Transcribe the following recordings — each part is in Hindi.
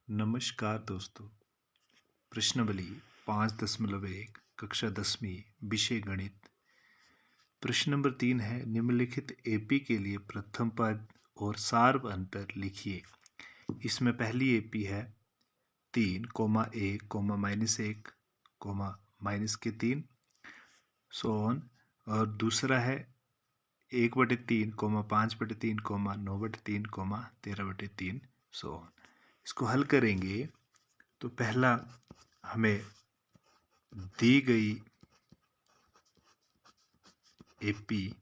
नमस्कार दोस्तों। प्रश्नावली 5.1 कक्षा 10वीं विषय गणित। प्रश्न नंबर 3 है, निम्नलिखित एपी के लिए प्रथम पद और सार्व अंतर लिखिए। इसमें पहली एपी है 3, 1, -1, -3 और दूसरा है 1/3, 5/3, 9/3, 13/3 इसको हल करेंगे तो पहला हमें दी गई एपी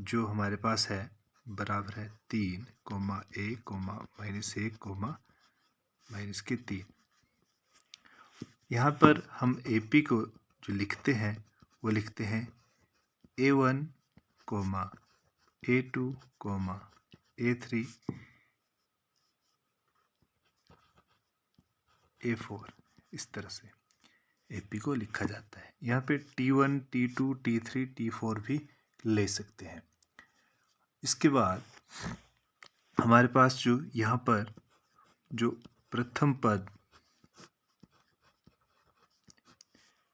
जो हमारे पास है बराबर है 3, 1, -1, -3। यहाँ पर हम एपी को जो लिखते हैं वो लिखते हैं A1, A2, A3, A4 इस तरह से एपी को लिखा जाता है। यहाँ पे T1, T2, T3, T4 भी ले सकते हैं। इसके बाद हमारे पास जो यहाँ पर जो प्रथम पद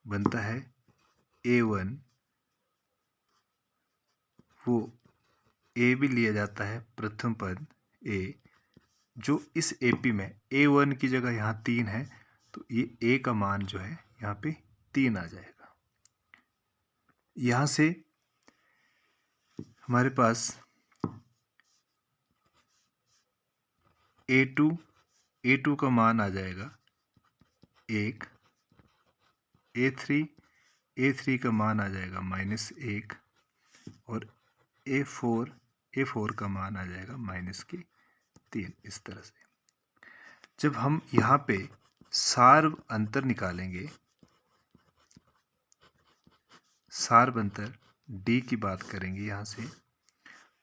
बनता है A1, वो A भी लिया जाता है प्रथम पद A, जो इस एपी में A1 की जगह यहाँ 3 है तो ये A का मान जो है यहाँ पे 3 आ जाएगा। यहाँ से हमारे पास A2 का मान आ जाएगा 1, A3 का मान आ जाएगा -1 और A4 का मान आ जाएगा -3। इस तरह से जब हम यहाँ पे सार्व अंतर निकालेंगे, सार्व अंतर D की बात करेंगे यहाँ से,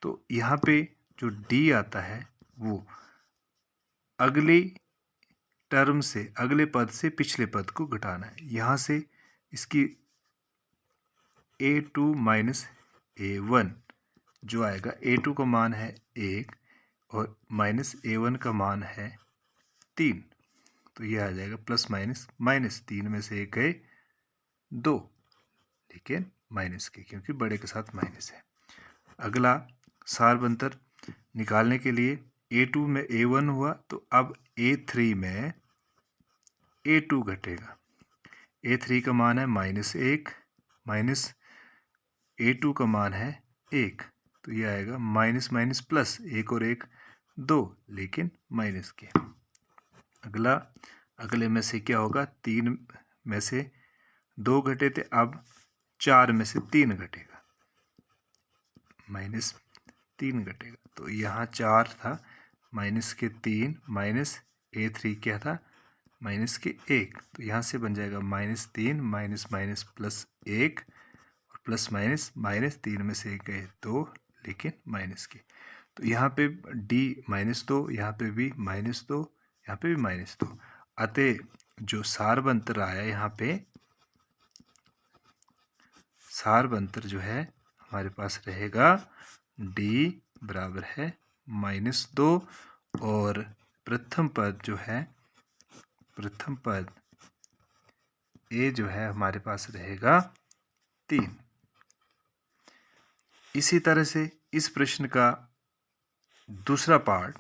तो यहाँ पे जो D आता है वो अगली टर्म से, अगले पद से पिछले पद को घटाना है। यहाँ से इसकी A2 -A1 जो आएगा, A2 का मान है 1 और -A1 का मान है 3, तो यह आ जाएगा ±3 में से एक गए 2, लेकिन माइनस के, क्योंकि बड़े के साथ माइनस है। अगला सार्व अंतर निकालने के लिए A2 में A1 हुआ तो अब A3 में A2 घटेगा। A3 का मान है -1 माइनस A2 का मान है 1, तो ये आएगा माइनस प्लस, 1 और 1 2, लेकिन माइनस के। अगले में से क्या होगा, 3 में से 2 घटे थे, अब 4 में से 3 घटेगा, -3 घटेगा। तो यहाँ 4 था, -3 माइनस A3 क्या था, -1, तो यहाँ से बन जाएगा -3 माइनस प्लस 1 और प्लस -3 में से गए 2, लेकिन माइनस के। तो यहाँ पे D -2, यहाँ पे भी -2, यहाँ पे भी -2। अतः जो सार्व अंतर आया यहाँ पे, सार्व अंतर जो है हमारे पास रहेगा D बराबर है -2 और प्रथम पद जो है, प्रथम पद A जो है हमारे पास रहेगा 3। इसी तरह से इस प्रश्न का दूसरा पार्ट,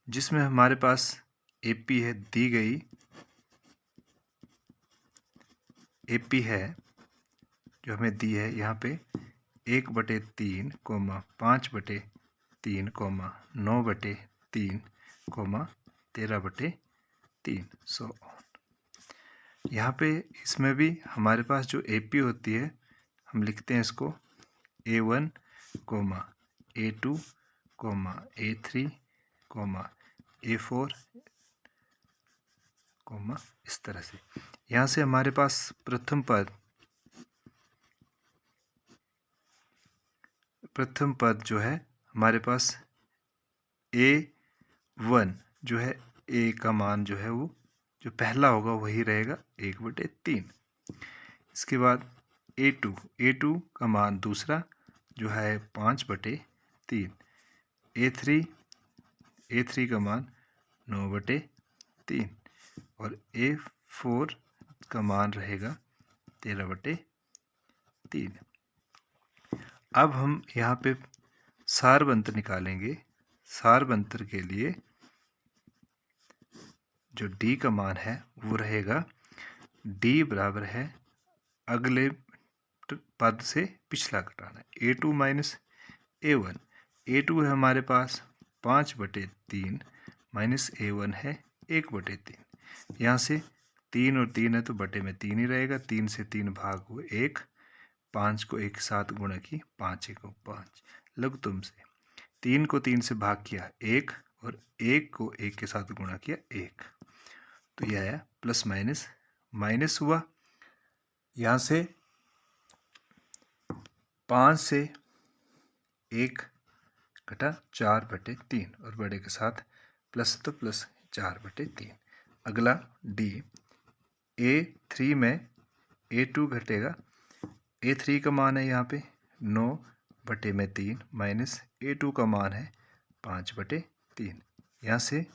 जिसमें हमारे पास एपी है, दी गई एपी है जो हमें दी है यहाँ पे 1/3, 5/3, 9/3, 13/3 यहाँ पे इसमें भी हमारे पास जो एपी होती है, हम लिखते हैं इसको A1, A2, A3, A4, इस तरह से। यहाँ से हमारे पास प्रथम पद जो है हमारे पास A1 जो है, A का मान जो है वो जो पहला होगा वही रहेगा 1/3। इसके बाद A2 का मान दूसरा जो है 5/3, A3 A3 का मान 9/3 और A4 का मान रहेगा 13/3। अब हम यहाँ पे सारबंतर निकालेंगे। सारबंतर के लिए जो D का मान है वो रहेगा D बराबर है अगले पद से पिछला घटाना, A2 माइनस A1। A2 है हमारे पास 5/3 माइनस A1 है 1/3। यहाँ से 3 और 3 है तो बटे में 3 ही रहेगा। 3 से 3 भाग हुए 1, 5 को 1 साथ गुणा की 5 1 5। लघुत्तम से 3 को 3 से भाग किया 1 और 1 को 1 के साथ गुणा किया 1, तो यह आया प्लस माइनस माइनस हुआ। यहाँ से 5 से 1 घटा 4/3 और बड़े के साथ प्लस तो प्लस 4/3। अगला D, A3 में A2 घटेगा। A3 का मान है यहाँ पे 9/3 माइनस A2 का मान है 5/3। यहाँ से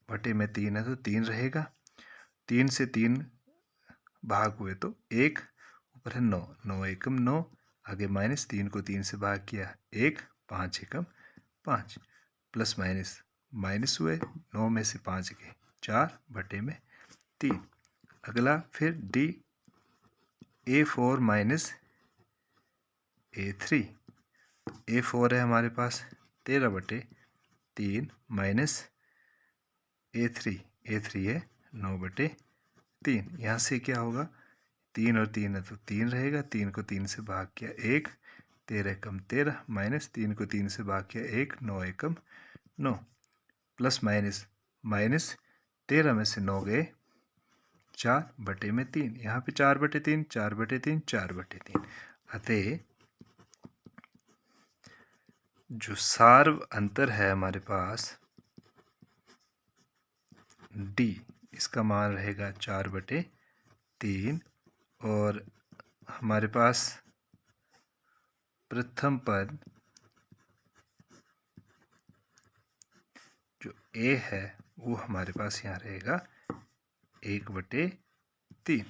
बटे में 3 है तो 3 रहेगा। 3 से 3 भाग हुए तो 1, ऊपर है 9, 9 एकम 9, आगे माइनस 3 को 3 से भाग किया 1, 5 एकम 5, प्लस माइनस माइनस हुए 9 में से 5 गए 4/3। अगला फिर D, A4 minus A3। A4 है हमारे पास 13/3 माइनस A3 है 9/3। यहाँ से क्या होगा, 3 और 3 है तो 3 रहेगा। 3 को 3 से भाग किया 1, 13 एकम 13 माइनस 3 को 3 से भाग किया 1, 9 एकम 9, प्लस माइनस माइनस 13 में से 9 गए 4/3। यहाँ पे 4/3 4/3 4/3। अतः जो सार्व अंतर है हमारे पास D, इसका मान रहेगा 4/3 और हमारे पास प्रथम पद जो A है वो हमारे पास यहाँ रहेगा 1/3।